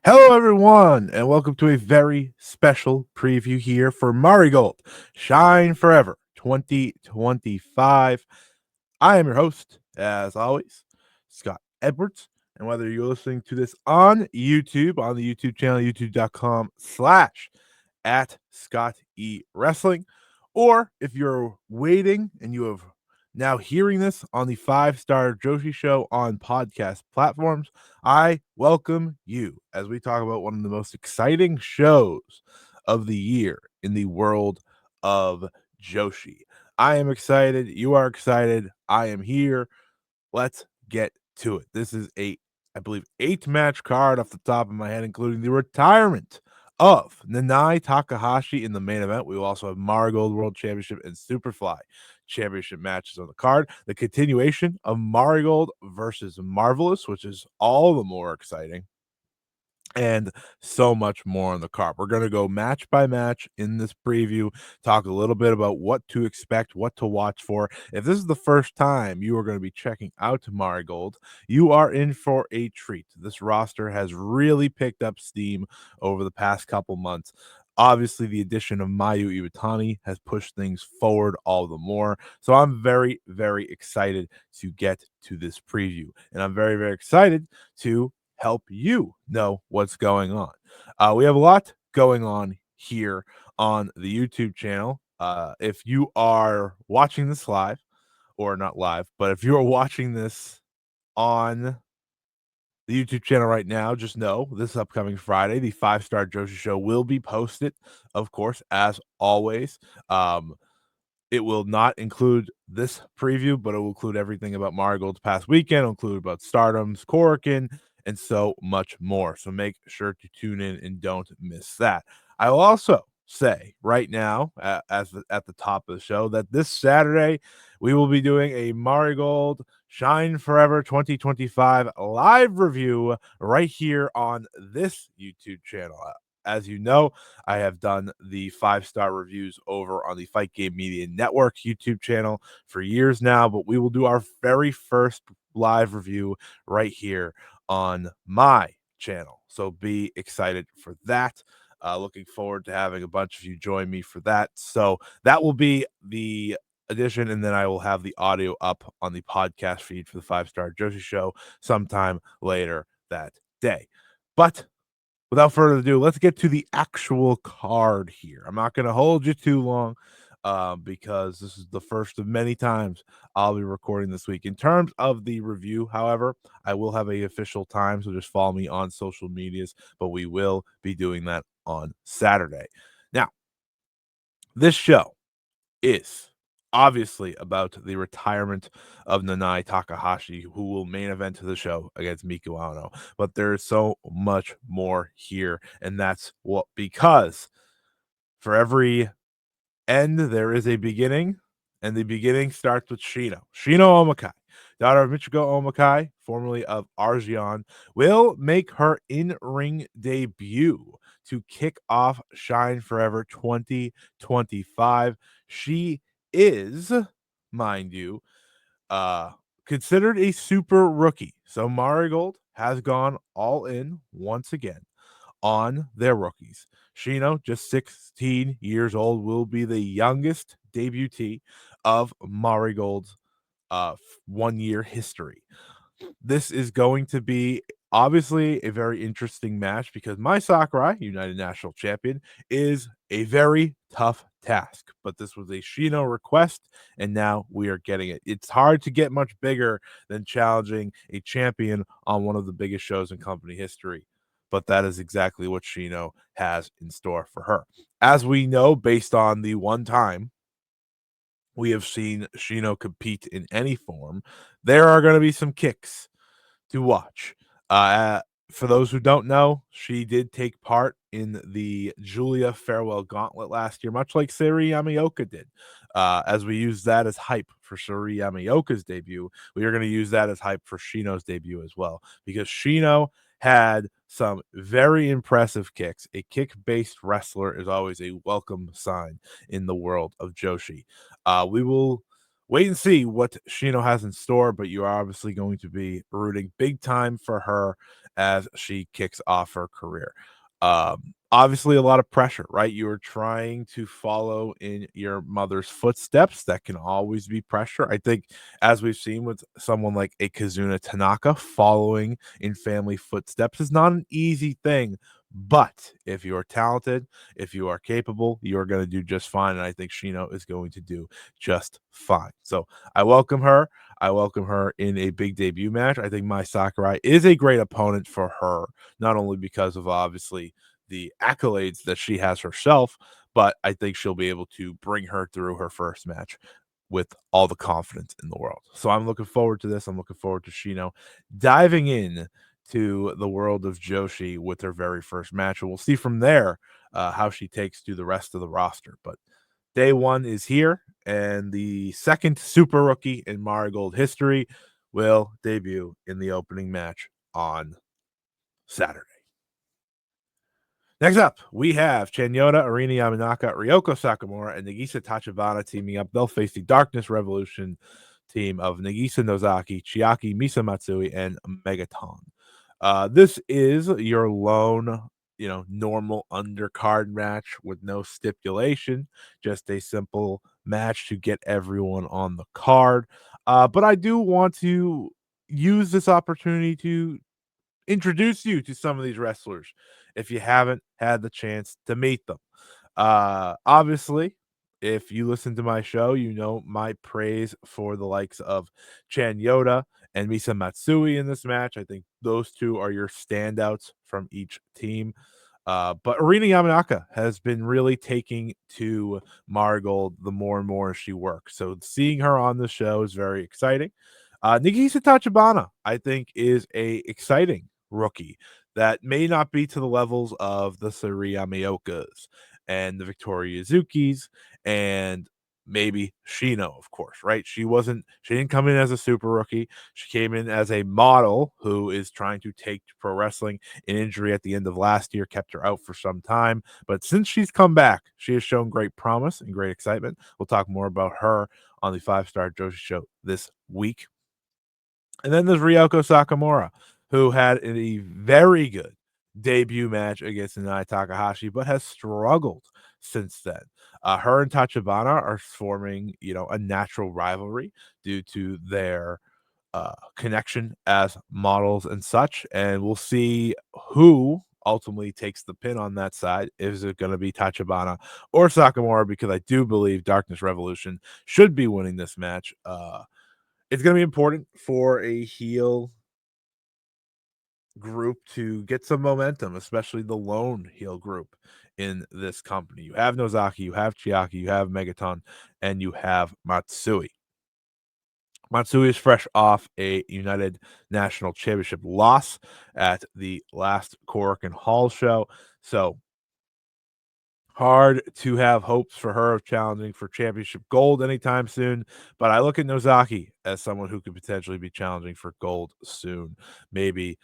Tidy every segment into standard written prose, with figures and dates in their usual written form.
Hello, everyone, and welcome to a very special preview here for Marigold Shine Forever 2025. I am your host, as always, Scott Edwards. And whether you're listening to this on YouTube, on the YouTube channel, youtube.com/@ Scott E Wrestling, or if you're waiting and you have now hearing this on the 5-Star Joshi Show on podcast platforms, I welcome you as we talk about one of the most exciting shows of the year in the world of Joshi. I am excited. You are excited. I am here. Let's get to it. This is I believe, 8-match card off the top of my head, including the retirement of Nanae Takahashi in the main event. We will also have Marigold World Championship and Superfly Championship matches on the card. The continuation of Marigold versus Marvelous, which is all the more exciting, and so much more on the card. We're going to go match by match in this preview, talk a little bit about what to expect, what to watch for. If this is the first time you are going to be checking out Marigold, you are in for a treat. This roster has really picked up steam over the past couple months. Obviously, the addition of Mayu Iwatani has pushed things forward all the more. So I'm very, very excited to get to this preview. And I'm very, very excited to help you know what's going on. We have a lot going on here on the YouTube channel. If you are watching this live, or not live, but if you are watching this on the YouTube channel right now, just know this upcoming Friday, the 5-Star Joshi Show will be posted, of course, as always. It will not include this preview, but it will include everything about Marigold's past weekend. It'll include about Stardom's Korakuen and so much more. So make sure to tune in and don't miss that. I will also say right now, at the top of the show, that this Saturday we will be doing a Marigold Shine Forever 2025 live review right here on this YouTube channel. As you know, I have done the 5-star reviews over on the Fight Game Media Network YouTube channel for years now, but we will do our very first live review right here on my channel. So be excited for that. Looking forward to having a bunch of you join me for that. So that will be the edition, and then I will have the audio up on the podcast feed for the 5-Star Joshi Show sometime later that day. But without further ado, let's get to the actual card here. I'm not going to hold you too long because this is the first of many times I'll be recording this week. In terms of the review, however, I will have a official time, so just follow me on social medias, but we will be doing that on Saturday. Now, this show is obviously about the retirement of Nanae Takahashi, who will main event the show against Miku Ano. But there's so much more here, and that's what, because for every end there is a beginning, and the beginning starts with Shino. Shino Omakai, daughter of Michiko Omakai, formerly of Argion, will make her in-ring debut to kick off Shine Forever 2025. She is, mind you, considered a super rookie. So Marigold has gone all in once again on their rookies. Shino, just 16 years old, will be the youngest debutee of Marigold's 1-year history. This is going to be obviously a very interesting match because Mai Sakurai, United National Champion, is a very tough task. But this was a Shino request, and now we are getting it. It's hard to get much bigger than challenging a champion on one of the biggest shows in company history. But that is exactly what Shino has in store for her. As we know, based on the one time we have seen Shino compete in any form, there are going to be some kicks to watch. For those who don't know, she did take part in the Julia Farewell Gauntlet last year, much like Sari Yamaoka did. As we use that as hype for Sari Yamaoka's debut, we are going to use that as hype for Shino's debut as well, because Shino had some very impressive kicks. A kick-based wrestler is always a welcome sign in the world of Joshi. We will wait and see what Shino has in store, but you are obviously going to be rooting big time for her as she kicks off her career. Obviously, a lot of pressure, right? You are trying to follow in your mother's footsteps. That can always be pressure. I think, as we've seen with someone like a Kazuna Tanaka, following in family footsteps is not an easy thing. But if you are talented, if you are capable, you are going to do just fine. And I think Shino is going to do just fine. So I welcome her. I welcome her in a big debut match. I think Mai Sakurai is a great opponent for her, not only because of obviously the accolades that she has herself, but I think she'll be able to bring her through her first match with all the confidence in the world. So I'm looking forward to this. I'm looking forward to Shino diving in to the world of Joshi with her very first match. And we'll see from there how she takes to the rest of the roster. But day one is here, and the second super rookie in Marigold history will debut in the opening match on Saturday. Next up, we have Chanyota, Arina Yamanaka, Ryoko Sakamura, and Nagisa Tachibana teaming up. They'll face the Darkness Revolution team of Nagisa Nozaki, Chiaki, Misa Matsui, and Megaton. This is your lone, normal undercard match with no stipulation, just a simple match to get everyone on the card. But I do want to use this opportunity to introduce you to some of these wrestlers if you haven't had the chance to meet them. Obviously, if you listen to my show, you know my praise for the likes of Chan Yoda and Misa Matsui in this match. I think those two are your standouts from each team. But Arina Yamanaka has been really taking to Marigold the more and more she works. So seeing her on the show is very exciting. Nagisa Tachibana, I think, is a exciting rookie that may not be to the levels of the Sari Yamaokas and the Victoria Yuzukis and maybe Shino, of course, right? She didn't come in as a super rookie. She came in as a model who is trying to take to pro wrestling. An injury at the end of last year kept her out for some time. But since she's come back, she has shown great promise and great excitement. We'll talk more about her on the 5-Star Joshi show this week. And then there's Ryoko Sakamura, who had a very good debut match against Nanae Takahashi, but has struggled since then. Her and Tachibana are forming, a natural rivalry due to their connection as models and such. And we'll see who ultimately takes the pin on that side. Is it going to be Tachibana or Sakamura? Because I do believe Darkness Revolution should be winning this match. It's going to be important for a heel group to get some momentum, especially the lone heel group in this company. You have Nozaki, you have Chiaki, you have Megaton, and you have Matsui. Matsui is fresh off a United National Championship loss at the last Korakuen Hall show. So hard to have hopes for her of challenging for championship gold anytime soon, but I look at Nozaki as someone who could potentially be challenging for gold soon. Maybe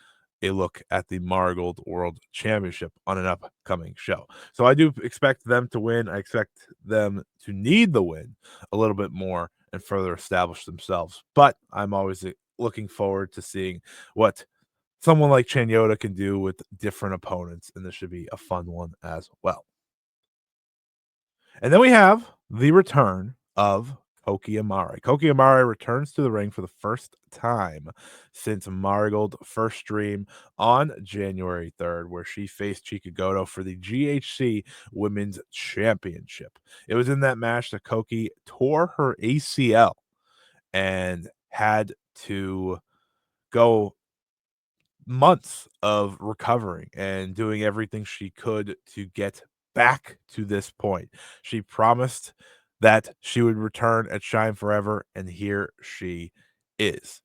a look at the Marigold World Championship on an upcoming show. So I do expect them to win. I expect them to need the win a little bit more and further establish themselves. But I'm always looking forward to seeing what someone like Chanyota can do with different opponents, and this should be a fun one as well. And then we have the return of Koki Amarei. Koki Amarei returns to the ring for the first time since Marigold first stream on January 3rd, where she faced Chikagoto for the GHC Women's Championship. It was in that match that Koki tore her ACL and had to go months of recovering and doing everything she could to get back to this point. She promised that she would return at Shine Forever, and here she is.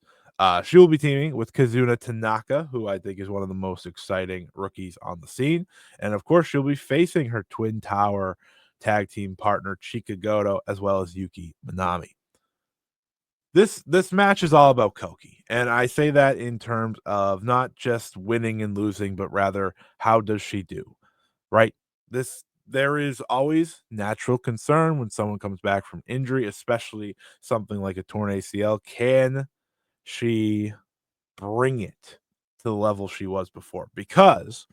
She will be teaming with Kazuna Tanaka, who I think is one of the most exciting rookies on the scene. And of course, she'll be facing her Twin Tower tag team partner, Chikagoto, as well as Yuki Minami. This match is all about Koki, and I say that in terms of not just winning and losing, but rather how does she do, right? there is always natural concern when someone comes back from injury, especially something like a torn ACL. Can she bring it to the level she was before? Because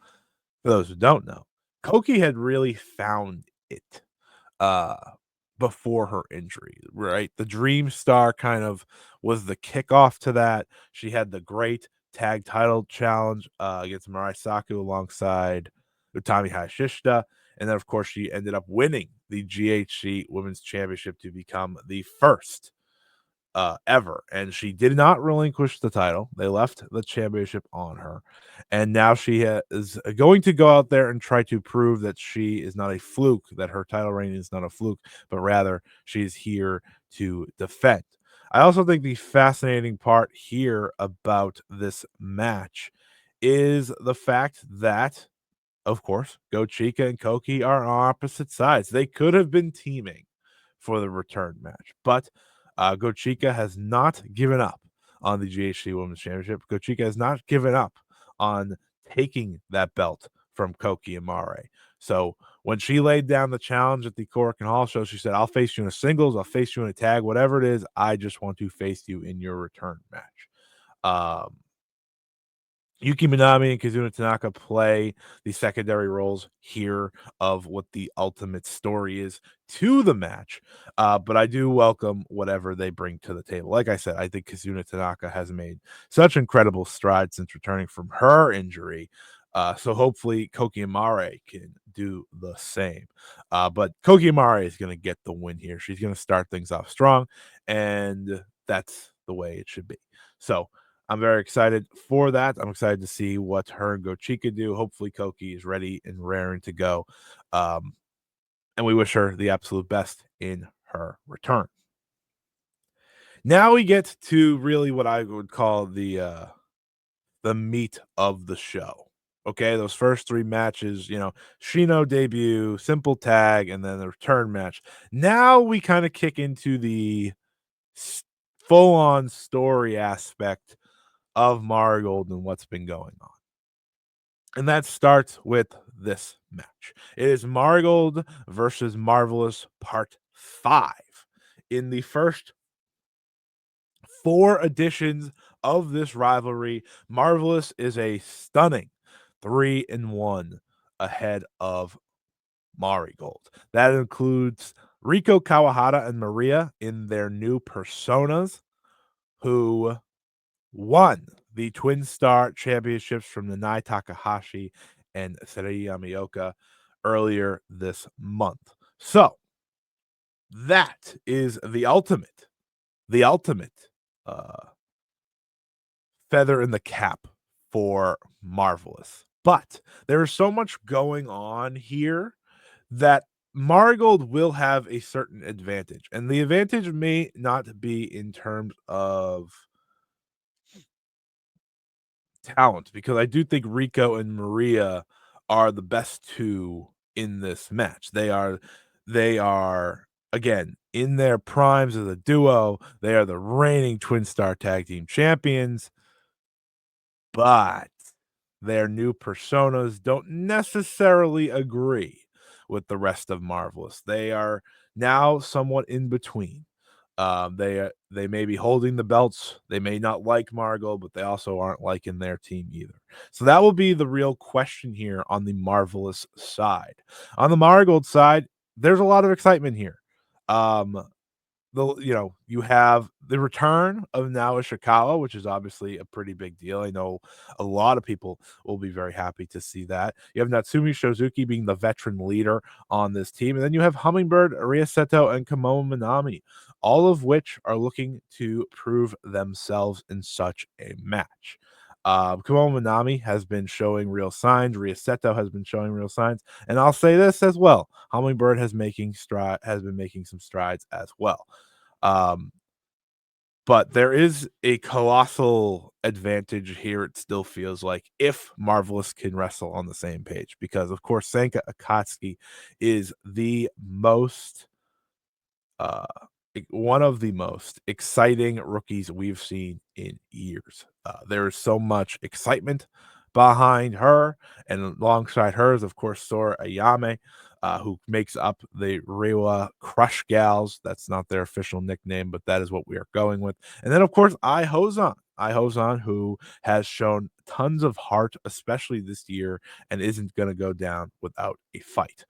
for those who don't know, Koki had really found it uh before her injury, right? The Dream Star kind of was the kickoff to that. She had the great tag title challenge against Mirai Saku alongside Utami Hayashishita. And then, of course, she ended up winning the GHC Women's Championship to become the first ever. And she did not relinquish the title. They left the championship on her. And now she is going to go out there and try to prove that she is not a fluke, that her title reign is not a fluke, but rather she's here to defend. I also think the fascinating part here about this match is the fact that, of course, Go Chica and Koki are on opposite sides. They could have been teaming for the return match, but Go Chica has not given up on the GHC Women's Championship. Go Chica has not given up on taking that belt from Koki Amarei. So when she laid down the challenge at the Korakuen Hall show, she said, I'll face you in a singles, I'll face you in a tag, whatever it is. I just want to face you in your return match. Yuki Minami and Kazuna Tanaka play the secondary roles here of what the ultimate story is to the match. But I do welcome whatever they bring to the table. Like I said, I think Kazuna Tanaka has made such incredible strides since returning from her injury. So hopefully Koki Amarei can do the same. But Koki Amarei is going to get the win here. She's going to start things off strong, and that's the way it should be. So I'm very excited for that. I'm excited to see what her and Go Chica do. Hopefully, Koki is ready and raring to go. And we wish her the absolute best in her return. Now we get to really what I would call the meat of the show. Okay, those first three matches, Shino debut, simple tag, and then the return match. Now we kind of kick into the full on story aspect of Marigold and what's been going on. And that starts with this match. It is Marigold versus Marvelous Part 5. In the first 4 editions of this rivalry, Marvelous is a stunning 3-1 ahead of Marigold. That includes Riko Kawahara and Maria in their new personas, who won the Twin Star Championships from Nanae Takahashi and Serei Yamaoka earlier this month. So that is the ultimate uh, feather in the cap for Marvelous. But there is so much going on here that Marigold will have a certain advantage. And the advantage may not be in terms of talent, because I do think Rico and Maria are the best two in this match. They are again in their primes as a duo. They are the reigning Twin Star Tag Team Champions, but their new personas don't necessarily agree with the rest of Marvelous. They are now somewhat in between. They may be holding the belts. They may not like Margot, but they also aren't liking their team either. So that will be the real question here on the Marvelous side. On the Marigold side, there's a lot of excitement here. You have the return of Naoya Ishikawa, which is obviously a pretty big deal. I know a lot of people will be very happy to see that. You have Natsumi Shozuki being the veteran leader on this team, and then you have Hummingbird, Aria Seto, and Kamoa Minami, all of which are looking to prove themselves in such a match. Kamoa Minami has been showing real signs. Ria Seto has been showing real signs, and I'll say this as well: Hummingbird has been making some strides as well. Um, but there is a colossal advantage here. It still feels like, if Marvelous can wrestle on the same page, because of course Sanka Akatsuki is the most uh one of the most exciting rookies we've seen in years. There is so much excitement behind her, and alongside her is, of course, Sora Ayame, who makes up the Reiwa Crush Gals. That's not their official nickname, but that is what we are going with. And then, of course, Ai Hozan, who has shown tons of heart, especially this year, and isn't going to go down without a fight.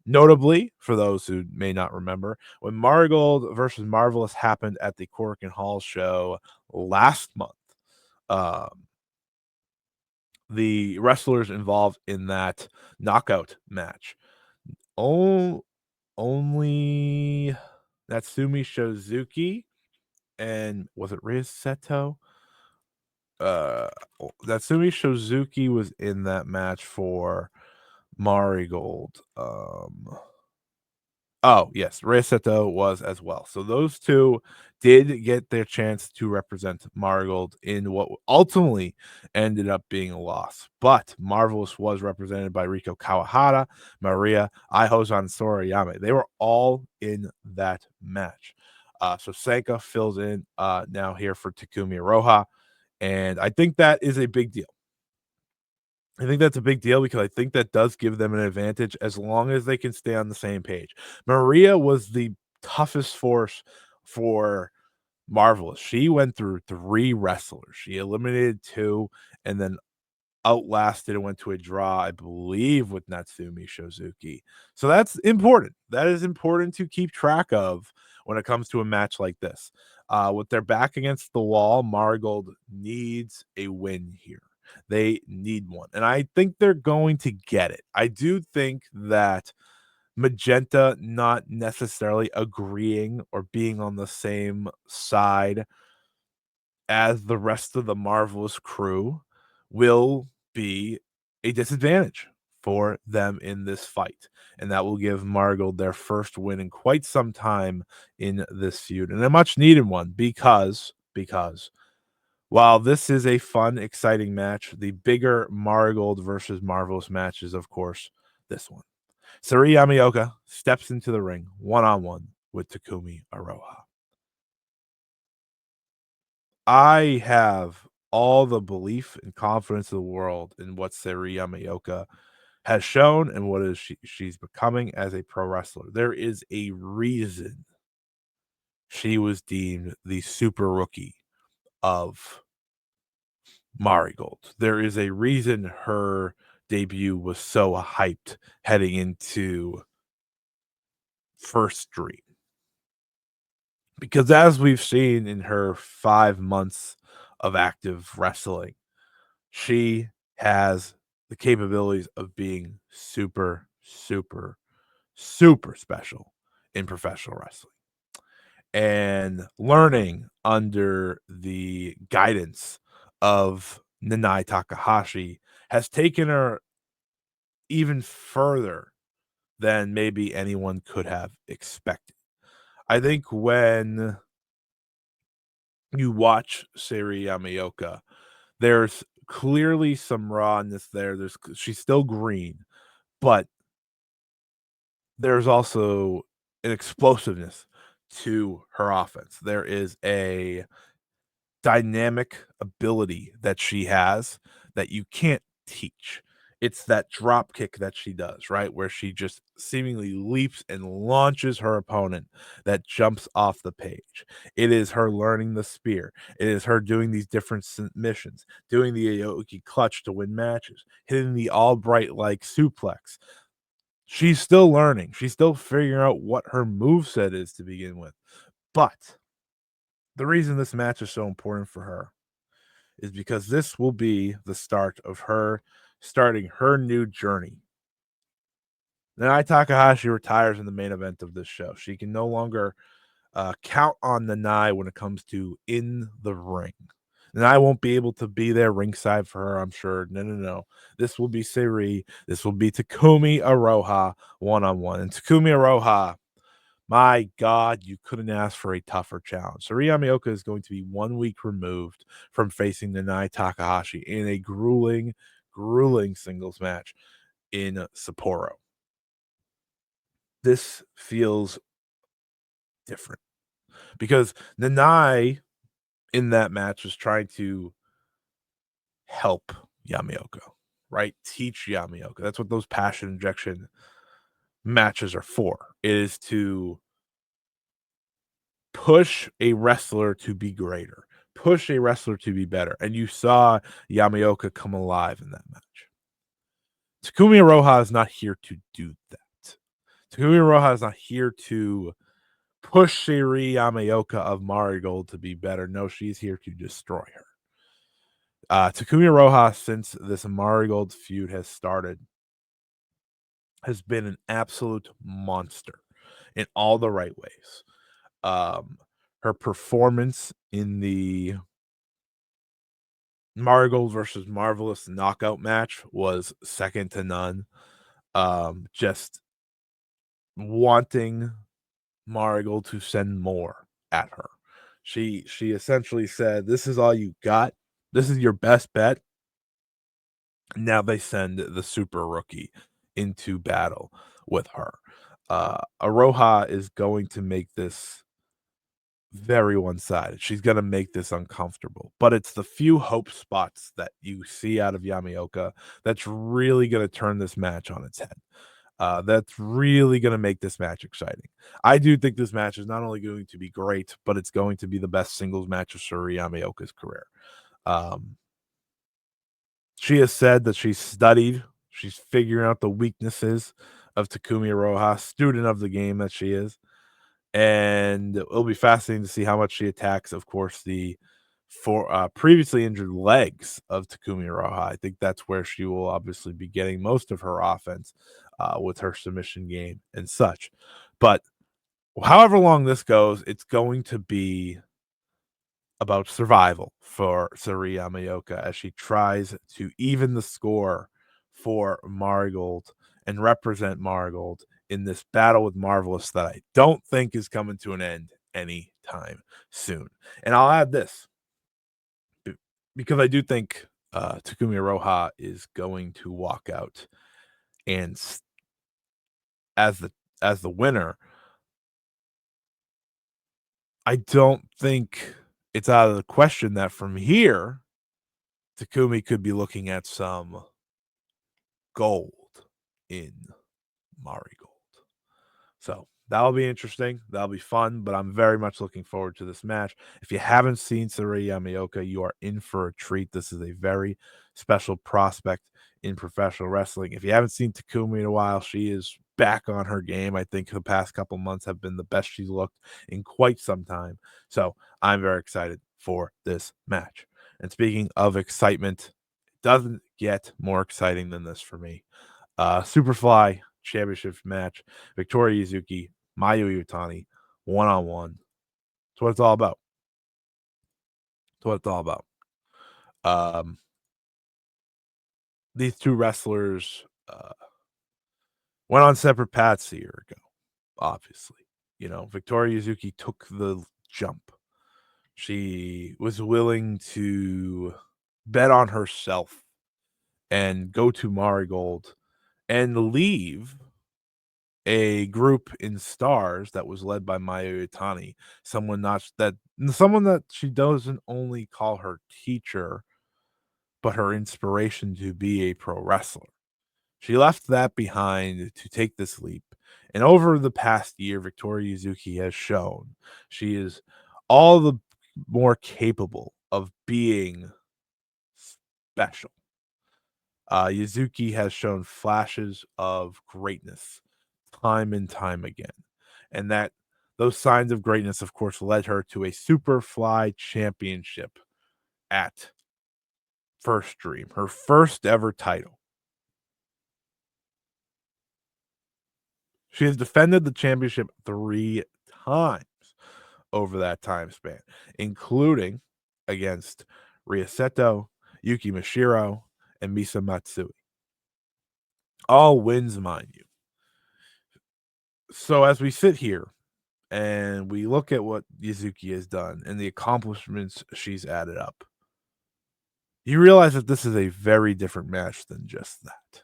Notably, for those who may not remember, when Marigold versus Marvelous happened at the Cork and Hall show last month, um, the wrestlers involved in that knockout match, oh, only Natsumi Shizuki and was it Riseto? Uh, Natsumi Shizuki was in that match for Marigold. Oh, yes, Riseto was as well. So those two did get their chance to represent Marigold in what ultimately ended up being a loss. But Marvelous was represented by Riko Kawahara, Maria, Ihozan, and Sorayame. They were all in that match. So Sanka fills in now here for Takumi Iroha. And I think that is a big deal. I think that's a big deal because I think that does give them an advantage as long as they can stay on the same page. Maria was the toughest force for Marvelous. She went through 3 wrestlers. She eliminated 2 and then outlasted and went to a draw, I believe, with Natsumi Shizuki. So that's important. That is important to keep track of when it comes to a match like this. With their back against the wall, Marigold needs a win here. They need one. And I think they're going to get it. I do think that Magenta not necessarily agreeing or being on the same side as the rest of the Marvelous crew will be a disadvantage for them in this fight. And that will give Marigold their first win in quite some time in this feud, and a much needed one because while this is a fun, exciting match, the bigger Marigold versus Marvelous match is, of course, this one. Sari Yamaoka steps into the ring one-on-one with Takumi Iroha. I have all the belief and confidence in the world in what Sari Yamaoka has shown and what is she's becoming as a pro wrestler. There is a reason she was deemed the super rookie of Marigold. There is a reason her debut was so hyped heading into First Dream. Because as we've seen in her 5 months of active wrestling, she has the capabilities of being super, super, super special in professional wrestling. And learning under the guidance of Nanae Takahashi has taken her even further than maybe anyone could have expected. I think when you watch Sari Yamaoka, there's clearly some rawness there. She's still green, but there's also an explosiveness to her offense. There is a dynamic ability that she has that you can't teach. It's that drop kick that she does, right? Where she just seemingly leaps and launches her opponent that jumps off the page. It is her learning the spear. It is her doing these different submissions, doing the Yoyogi clutch to win matches, hitting the Albright like suplex. She's still learning. She's still figuring out what her moveset is to begin with. But the reason this match is so important for her is because this will be the start of her starting her new journey. Nanae Takahashi retires in the main event of this show. She can no longer count on Nanae when it comes to in the ring. And I won't be able to be there ringside for her, I'm sure. No. This will be Seri. This will be Takumi Iroha one-on-one. And Takumi Iroha, my God, you couldn't ask for a tougher challenge. Sari Yamaoka is going to be 1 week removed from facing Nanae Takahashi in a grueling, grueling singles match in Sapporo. This feels different because Nanae in that match was trying to help Yamaoka, right? Teach Yamaoka. That's what those passion injection matches are for. It is to push a wrestler to be greater, push a wrestler to be better. And you saw Yamaoka come alive in that match. Takumi Iroha is not here to do that. Takumi Iroha is not here to push Shiri Yamaoka of Marigold to be better. No, she's here to destroy her. Takumi Iroha, since this Marigold feud has started, has been an absolute monster in all the right ways. Her performance in the Marigold versus Marvelous knockout match was second to none. Just wanting Marigold to send more at her. She essentially said, "This is all you got. This is your best bet." Now they send the super rookie into battle with her. Iroha is going to make this very one-sided. She's gonna make this uncomfortable, but it's the few hope spots that you see out of Yamaoka that's really gonna turn this match on its head. That's really gonna make this match exciting. I do think this match is not only going to be great, but it's going to be the best singles match of Suri Yamaoka's career. Um, she has said that she's figuring out the weaknesses of Takumi Iroha, student of the game that she is. And it'll be fascinating to see how much she attacks, of course, the previously injured legs of Takumi Iroha. I think that's where she will obviously be getting most of her offense with her submission game and such. But however long this goes, it's going to be about survival for Sari Yamaoka as she tries to even the score for Marigold and represent Marigold in this battle with Marvelous that I don't think is coming to an end anytime soon. And I'll add this because I do think Takumi Iroha is going to walk out and as the winner. I don't think it's out of the question that from here Takumi could be looking at some gold in Marigold. So that'll be interesting. That'll be fun, but I'm very much looking forward to this match. If you haven't seen Saraya Yamaoka, you are in for a treat. This is a very special prospect in professional wrestling. If you haven't seen Takumi in a while, she is back on her game. I think the past couple months have been the best she's looked in quite some time. So I'm very excited for this match. And speaking of excitement, it doesn't get more exciting than this for me. Superfly championship match, Victoria Yuzuki, Mayu Iwatani, one-on-one. That's what it's all about. That's what it's all about. These two wrestlers went on separate paths a year ago, obviously. You know, Victoria Yuzuki took the jump. She was willing to bet on herself and go to Marigold and leave a group in Stars that was led by Mayu Iwatani, someone that she doesn't only call her teacher, but her inspiration to be a pro wrestler. She left that behind to take this leap. And over the past year, Victoria Yuzuki has shown she is all the more capable of being special. Yuzuki has shown flashes of greatness time and time again. And that those signs of greatness, of course, led her to a Superfly championship at First Dream, her first ever title. She has defended the championship 3 times over that time span, including against Ria Seto, Yuki Mashiro, and Misa Matsui. All wins, mind you. So as we sit here and we look at what Yuzuki has done and the accomplishments she's added up, you realize that this is a very different match than just that.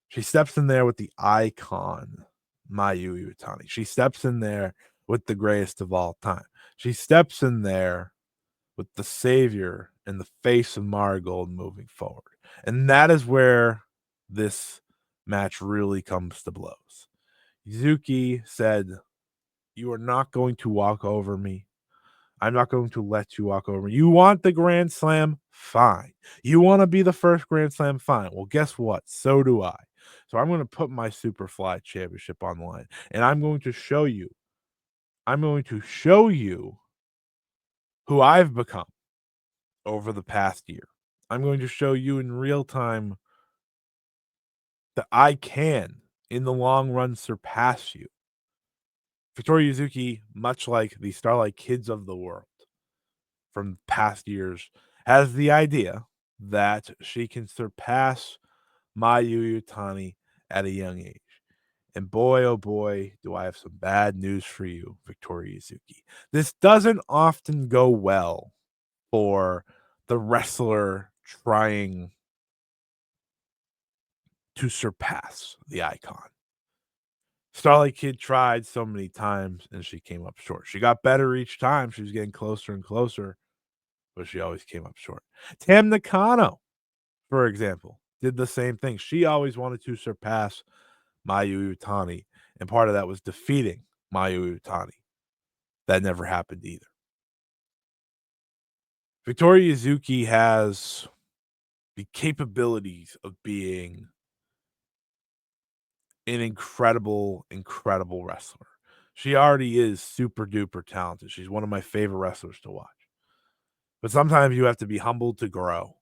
She steps in there with the icon, Mayu Iwatani. She steps in there with the greatest of all time. She steps in there with the savior and the face of Marigold moving forward. And that is where this match really comes to blows. Yuzuki said, "You are not going to walk over me. I'm not going to let you walk over me. You want the Grand Slam? Fine. You want to be the first Grand Slam? Fine. Well, guess what? So do I. So I'm going to put my Superfly championship on the line, and I'm going to show you. I'm going to show you who I've become over the past year. I'm going to show you in real time that I can, in the long run, surpass you." Victoria Yuzuki, much like the Starlight kids of the world from past years, has the idea that she can surpass Mayu Iwatani at a young age. And boy, oh boy, do I have some bad news for you, Victoria Yuzuki. This doesn't often go well for the wrestler trying to surpass the icon. Starlight Kid tried so many times and she came up short. She got better each time. She was getting closer and closer, but she always came up short. Tam Nakano, for example, did the same thing. She always wanted to surpass Mayu Iwatani, and part of that was defeating Mayu Iwatani. That never happened either. Victoria Yuzuki has the capabilities of being an incredible, incredible wrestler. She already is super duper talented. She's one of my favorite wrestlers to watch. But sometimes you have to be humbled to grow.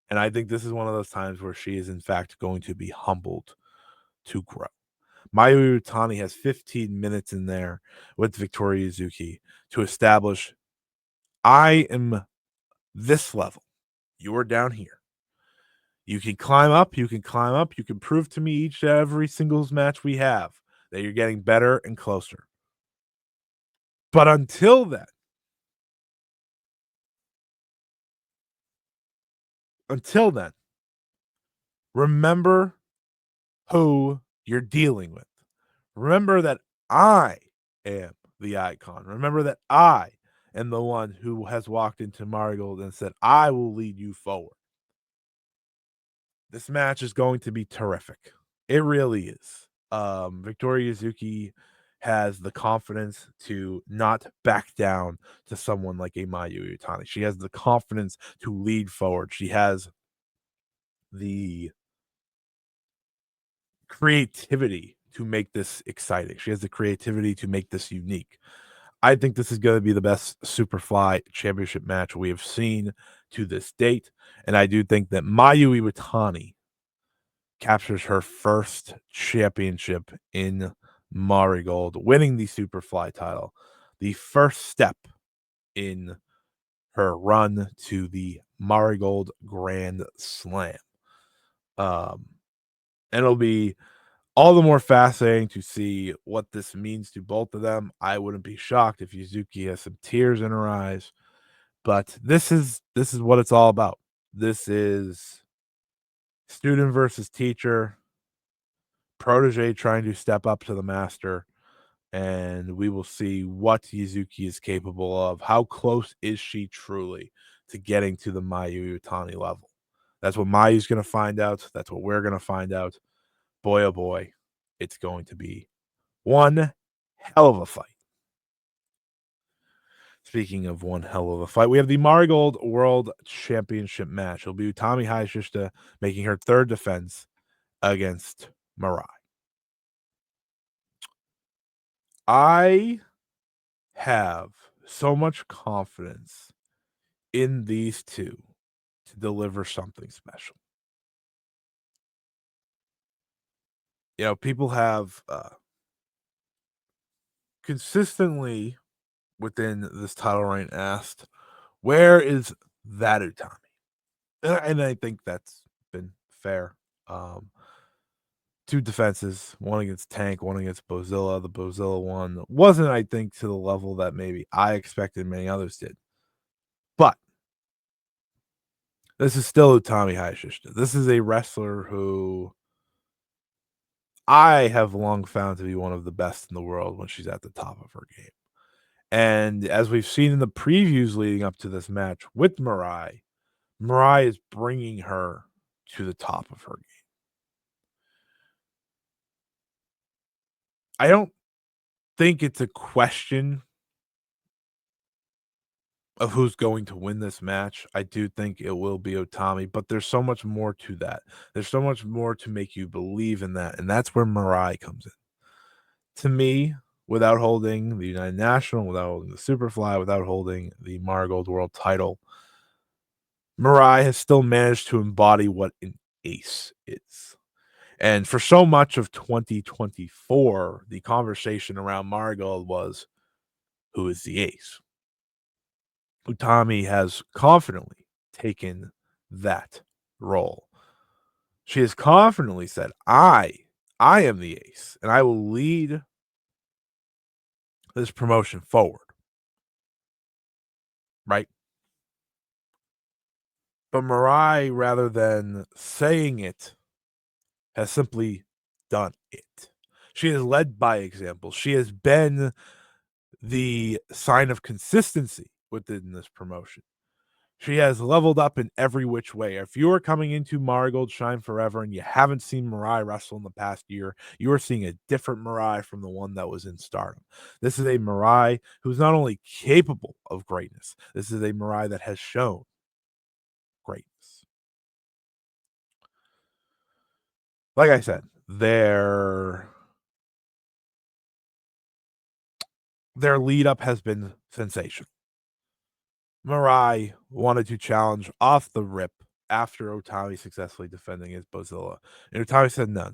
And I think this is one of those times where she is, in fact, going to be humbled to grow. Mayu Iwatani has 15 minutes in there with Victoria Yuzuki to establish I am this level. You are down here. You can climb up. You can climb up. You can prove to me each and every singles match we have that you're getting better and closer. But until then, remember who you're dealing with. Remember that I am the icon. Remember that I am the one who has walked into Marigold and said, I will lead you forward. This match is going to be terrific. It really is. Victoria Yuzuki has the confidence to not back down to someone like a Mayu Iwatani. She has the confidence to lead forward. She has the creativity to make this exciting. She has the creativity to make this unique. I think this is going to be the best Superfly championship match we have seen to this date. And I do think that Mayu Iwatani captures her first championship in Marigold, winning the Superfly title, the first step in her run to the Marigold Grand Slam. And it'll be all the more fascinating to see what this means to both of them. I wouldn't be shocked if Yuzuki has some tears in her eyes, but this is what it's all about. This is student versus teacher, protege trying to step up to the master, and we will see what Yuzuki is capable of. How close is she truly to getting to the Mayu Iwatani level? That's what Mayu's going to find out. That's what we're going to find out. Boy, oh boy, it's going to be one hell of a fight. Speaking of one hell of a fight, we have the Marigold World Championship match. It'll be Utami Hayashishita making her third defense against MIRAI. I have so much confidence in these two to deliver something special. You know, people have consistently within this title reign asked, where is that Utami? And I think that's been fair. Two defenses, one against Tank, one against Bozilla. The Bozilla one wasn't, I think, to the level that maybe I expected many others did. But this is still Utami Hayashishita. This is a wrestler who I have long found to be one of the best in the world when she's at the top of her game. And as we've seen in the previews leading up to this match with MIRAI, Mirai is bringing her to the top of her game. I don't think it's a question of who's going to win this match. I do think it will be Utami, but there's so much more to that. There's so much more to make you believe in that, and that's where Mirai comes in. To me, without holding the United National, without holding the Superfly, without holding the Marigold World title, Mirai has still managed to embody what an ace is. And for so much of 2024, the conversation around Marigold was, who is the ace? Utami has confidently taken that role. She has confidently said, I am the ace, and I will lead this promotion forward. Right? But Mirai, rather than saying it, has simply done it. She has led by example. She has been the sign of consistency within this promotion. She has leveled up in every which way. If you are coming into Marigold Shine Forever and you haven't seen Mirai wrestle in the past year, you are seeing a different Mirai from the one that was in Stardom. This is a Mirai who's not only capable of greatness, this is a Mirai that has shown greatness. Like I said, their lead up has been sensational. Mirai wanted to challenge off the rip after Utami successfully defending his Bozilla. And Utami said, no,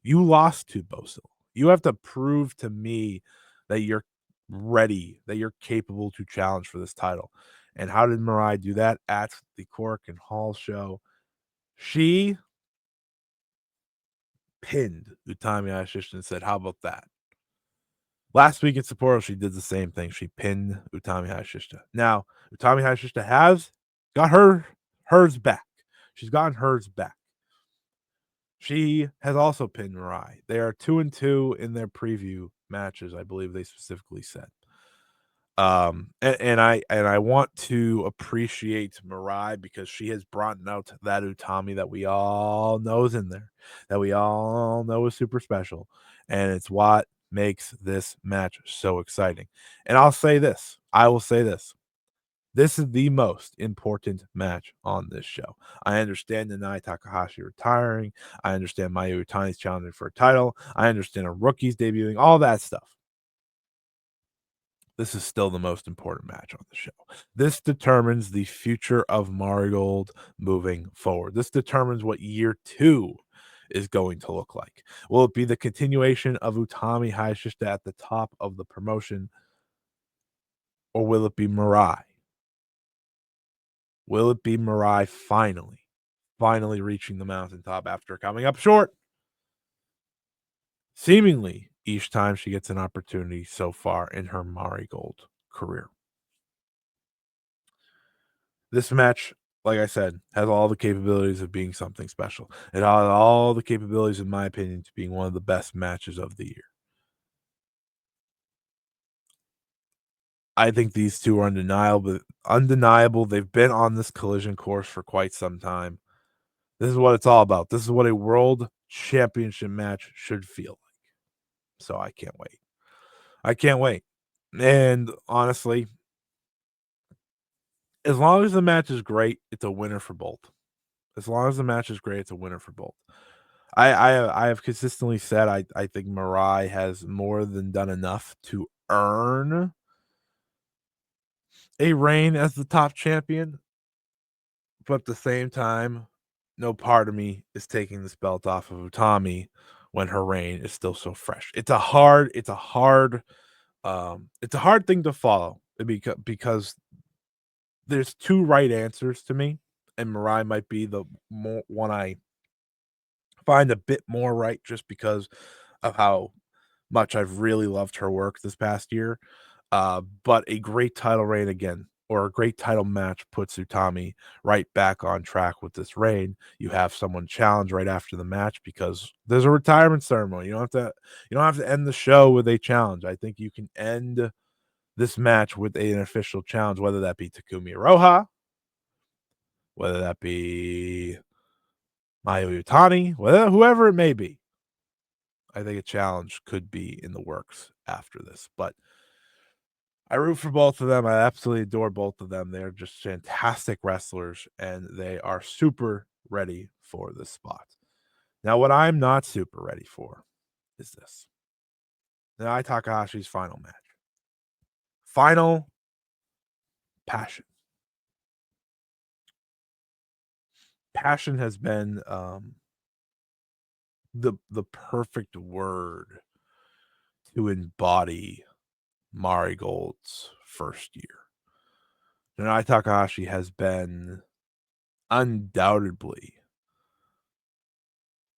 you lost to Bozilla. You have to prove to me that you're ready, that you're capable to challenge for this title. And how did Mirai do that at the Cork and Hall show? She pinned Utami Hayashishita and said, how about that? Last week at Sapporo, she did the same thing. She pinned Utami Hayashishita. Now, Utami Hayashishita has got hers back. She's gotten hers back. She has also pinned Mirai. They are 2-2 in their preview matches, I believe they specifically said. And I want to appreciate Mirai because she has brought out that Utami that we all know is in there, that we all know is super special, and it's what makes this match so exciting. And I will say this: this is the most important match on this show. I understand Nanae Takahashi retiring. I understand Mayu Iwatani's challenging for a title. I understand a rookie's debuting. All that stuff. This is still the most important match on the show. This determines the future of Marigold moving forward. This determines what year 2 is going to look like. Will it be the continuation of Utami Hayashishita at the top of the promotion, or will it be Mirai? Will it be Mirai finally reaching the mountaintop after coming up short? Seemingly, each time she gets an opportunity so far in her Marigold career. This match, like I said, has all the capabilities of being something special. It has all the capabilities, in my opinion, to being one of the best matches of the year. I think these two are undeniable. They've been on this collision course for quite some time. This is what it's all about. This is what a world championship match should feel like. So I can't wait. I can't wait. And honestly, as long as the match is great, it's a winner for both. As long as the match is great, it's a winner for both. I have consistently said I think Mirai has more than done enough to earn a reign as the top champion, but at the same time, no part of me is taking this belt off of Utami when her reign is still so fresh. It's a hard thing to follow because there's two right answers to me, and Mirai might be the one I find a bit more right just because of how much I've really loved her work this past year. But a great title reign again, or a great title match puts Utami right back on track with this reign. You have someone challenge right after the match because there's a retirement ceremony. You don't have to end the show with a challenge. I think you can end this match with an official challenge, whether that be Takumi Iroha, whether that be Mayu Iwatani, whoever it may be. I think a challenge could be in the works after this, but I root for both of them. I absolutely adore both of them. They're just fantastic wrestlers, and they are super ready for this spot. Now, what I'm not super ready for is this. Nanae Takahashi's final match. Final passion. Passion has been the perfect word to embody Marigold's first year. Nanae Takahashi has been undoubtedly,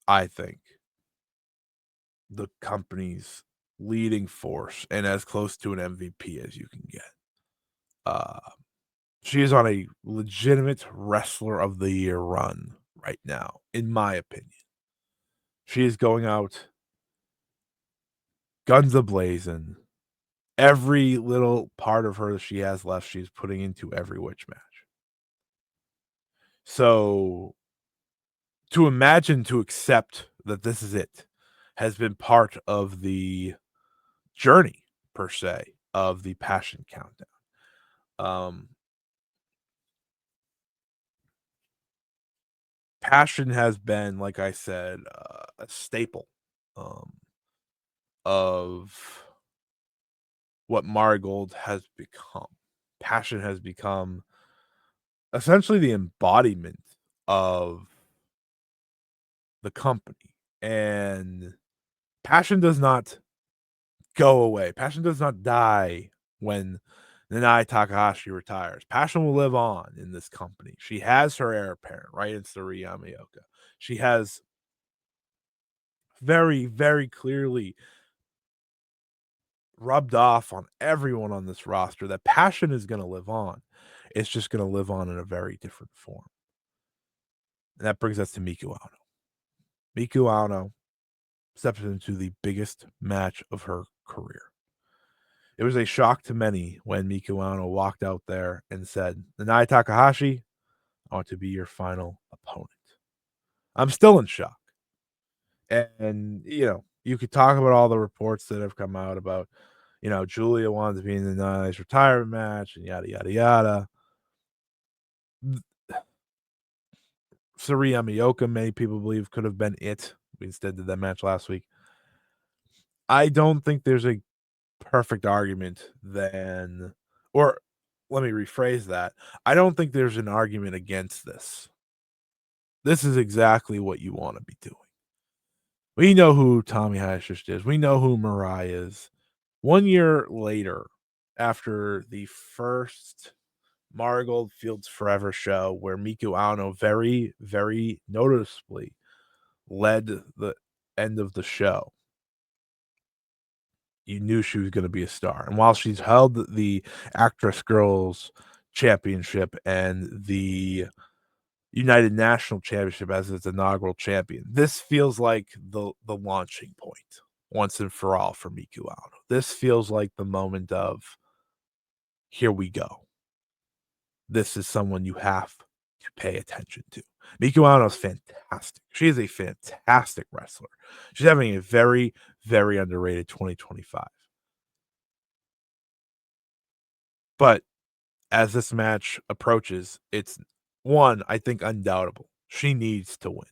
I think, the company's leading force and as close to an MVP as you can get. Uh, she is on a legitimate wrestler of the year run right now, in my opinion. She is going out guns a-blazing. Every little part of her that she has left, she's putting into every witch match. So to imagine, to accept that this is it, has been part of the journey, per se, of the Passion Countdown. Passion has been, like I said, a staple of what Marigold has become. Passion has become essentially the embodiment of the company, and passion does not go away. Passion does not die when Nanae Takahashi retires. Passion will live on in this company. She has her heir apparent, right? It's the Yamoka. She has very, very clearly rubbed off on everyone on this roster that passion is going to live on. It's just going to live on in a very different form. And that brings us to Miku Ano. Miku Ano steps into the biggest match of her career. It was a shock to many when Miku Ano walked out there and said, Nanae Takahashi, I want to be your final opponent. I'm still in shock. And, you could talk about all the reports that have come out about, Julia wanted to be in the Nanae's retirement match and yada, yada, yada. Sari Yamaoka, many people believe, could have been it. We instead did that match last week. I don't think there's a perfect argument then, or let me rephrase that. I don't think there's an argument against this. This is exactly what you want to be doing. We know who Utami Hayashishita is. We know who MIRAI is. 1 year later, after the first Marigold Fields Forever show, where Miku Ano very, very noticeably led the end of the show, you knew she was going to be a star. And while she's held the Actress Girls Championship and the United National Championship as its inaugural champion, this feels like the launching point once and for all for Miku Ano. This feels like the moment of, here we go. This is someone you have to pay attention to. Miku Ano is fantastic. She is a fantastic wrestler. She's having a very, very underrated 2025. But as this match approaches, it's one, I think, undoubtable. She needs to win.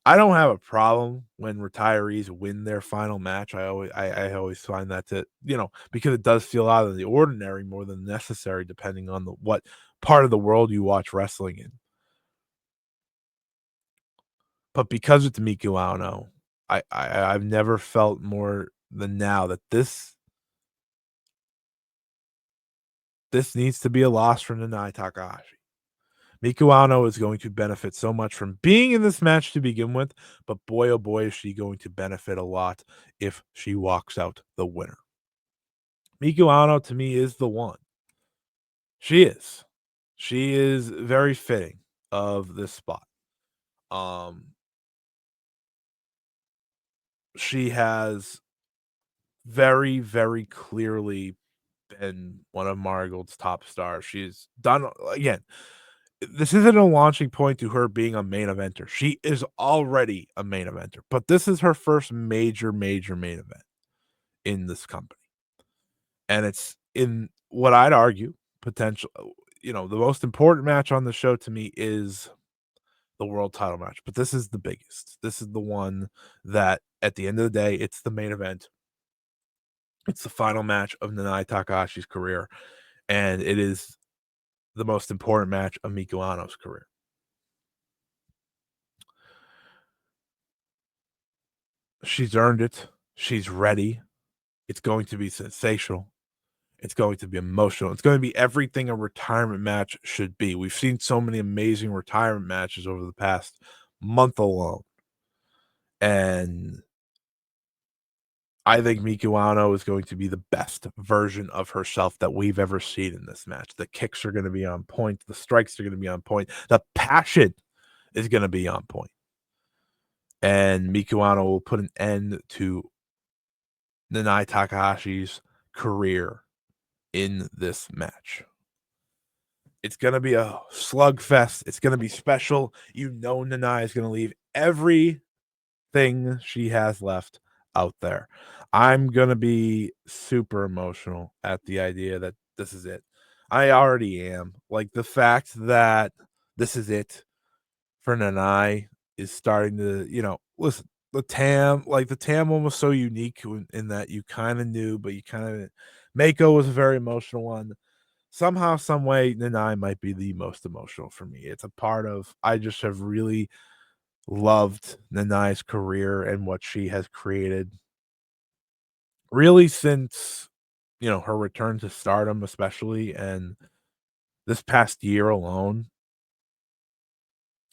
I don't have a problem when retirees win their final match. I always find that because it does feel out of the ordinary more than necessary, depending on what part of the world you watch wrestling in. But because it's Miku Ano, I've never felt more than now that this needs to be a loss for Nanae Takahashi. Miku Ano is going to benefit so much from being in this match to begin with, but boy, oh boy, is she going to benefit a lot if she walks out the winner. Miku Ano, to me, is the one. She is. She is very fitting of this spot. She has very, very clearly been one of Marigold's top stars. She's done, again, this isn't a launching point to her being a main eventer. She is already a main eventer, but this is her first major main event in this company. And it's in what I'd argue potential the most important match on the show to me is the world title match, but this is the biggest. This is the one that at the end of the day, it's the main event. It's the final match of Nanae Takahashi's career, and it is the most important match of Miku Ano's career. She's earned it. She's ready. It's going to be sensational. It's going to be emotional. It's going to be everything a retirement match should be. We've seen so many amazing retirement matches over the past month alone. And I think Miku Ano is going to be the best version of herself that we've ever seen in this match. The kicks are going to be on point. The strikes are going to be on point. The passion is going to be on point. And Miku Ano will put an end to Nanae Takahashi's career in this match. It's going to be a slugfest. It's going to be special. Nanae is going to leave everything she has left out there. I'm going to be super emotional at the idea that this is it. I already am. Like the fact that this is it for Nanae is starting to, listen, the TAM one was so unique in that you kind of knew, but you kind of Mako was a very emotional one. Somehow, some way, Nanae might be the most emotional for me. It's a part of I just have really loved Nanae's career and what she has created. Really since her return to stardom, especially, and this past year alone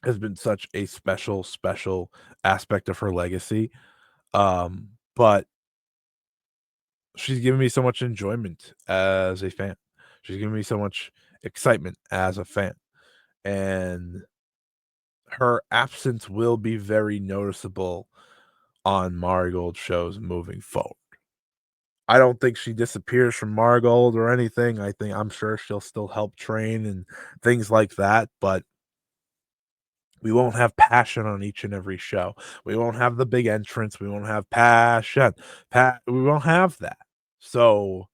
has been such a special aspect of her legacy. But she's given me so much enjoyment as a fan. She's given me so much excitement as a fan. And her absence will be very noticeable on Marigold shows moving forward. I don't think she disappears from Marigold or anything. I'm sure she'll still help train and things like that, but we won't have passion on each and every show. We won't have the big entrance. We won't have passion. We won't have that. So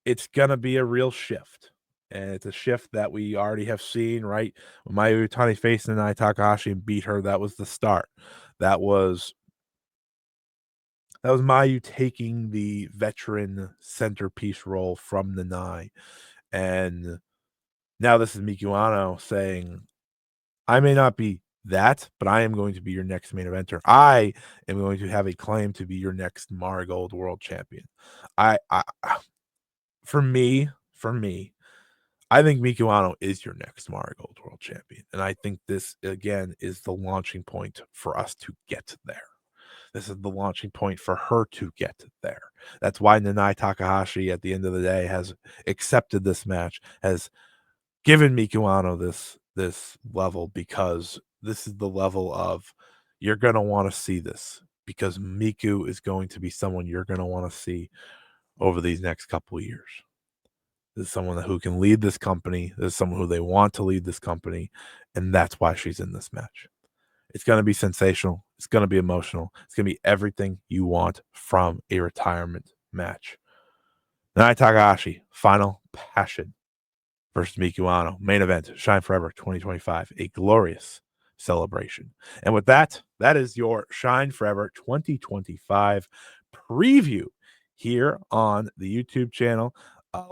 it's gonna be a real shift. And it's a shift that we already have seen, right? When Mayu Iwatani faced Nanae Takahashi and beat her, that was the start. That was Mayu taking the veteran centerpiece role from Nanae. And now this is Miku Ano saying, I may not be that, but I am going to be your next main eventer. I am going to have a claim to be your next Marigold World Champion. I for me, I think Miku Ano is your next Marigold World Champion. And I think this again is the launching point for us to get there. This is the launching point for her to get there. That's why Nanae Takahashi, at the end of the day, has accepted this match, has given Miku Ano this level, because this is the level of you're going to want to see this, because Miku is going to be someone you're going to want to see over these next couple of years. This is someone who can lead this company. This is someone who they want to lead this company, and that's why she's in this match. It's going to be sensational. It's going to be emotional. It's going to be everything you want from a retirement match. Nanae Takahashi, Final Passion versus Miku Ano. Main event, Shine Forever 2025. A glorious celebration. And with that, that is your Shine Forever 2025 preview here on the YouTube channel.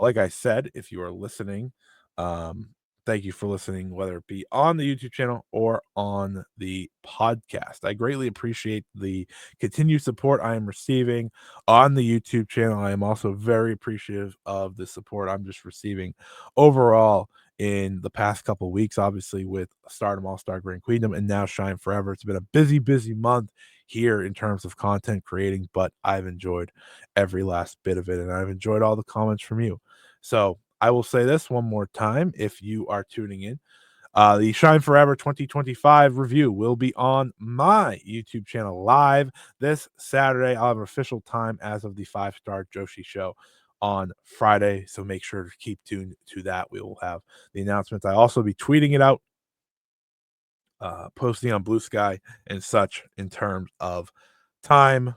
Like I said, if you are listening, thank you for listening, whether it be on the YouTube channel or on the podcast. I greatly appreciate the continued support I am receiving on the YouTube channel. I am also very appreciative of the support I'm just receiving overall in the past couple of weeks, obviously with Stardom All-Star Grand Queendom and now Shine Forever. It's been a busy month here in terms of content creating, but I've enjoyed every last bit of it, and I've enjoyed all the comments from you. So I will say this one more time if you are tuning in. The Shine Forever 2025 review will be on my YouTube channel live this Saturday. I'll have an official time as of the 5-star Joshi show on Friday. So make sure to keep tuned to that. We will have the announcements. I also be tweeting it out, posting on Blue Sky and such in terms of time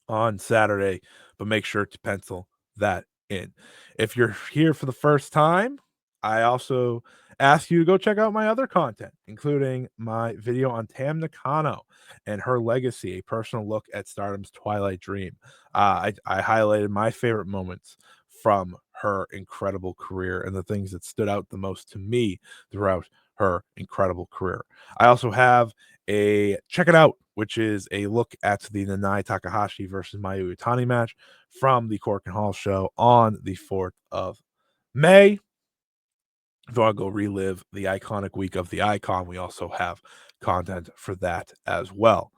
on Saturday, but make sure to pencil that in. If you're here for the first time, I also ask you to go check out my other content, including my video on Tam Nakano and her legacy, a personal look at Stardom's Twilight Dream. I highlighted my favorite moments from her incredible career and the things that stood out the most to me throughout her incredible career. I also have a check it out, which is a look at the Nanae Takahashi versus Mayu Iwatani match from the Cork and Hall show on the 4th of May. If you want to go relive the iconic week of the icon, we also have content for that as well.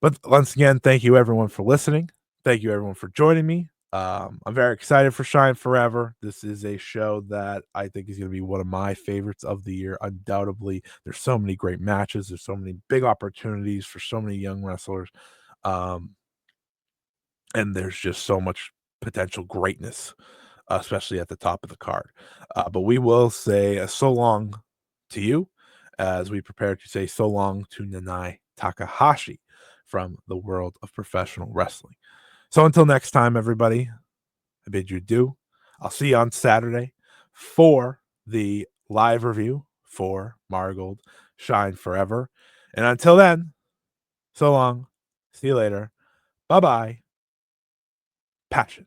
But once again, thank you everyone for listening. Thank you everyone for joining me. I'm very excited for Shine Forever. This is a show that I think is going to be one of my favorites of the year, undoubtedly. There's so many great matches. There's so many big opportunities for so many young wrestlers. And there's just so much potential greatness, especially at the top of the card. But we will say so long to you as we prepare to say so long to Nanae Takahashi from the world of professional wrestling. So until next time, everybody, I bid you adieu. I'll see you on Saturday for the live review for Marigold Shine Forever. And until then, so long. See you later. Bye-bye. Passion.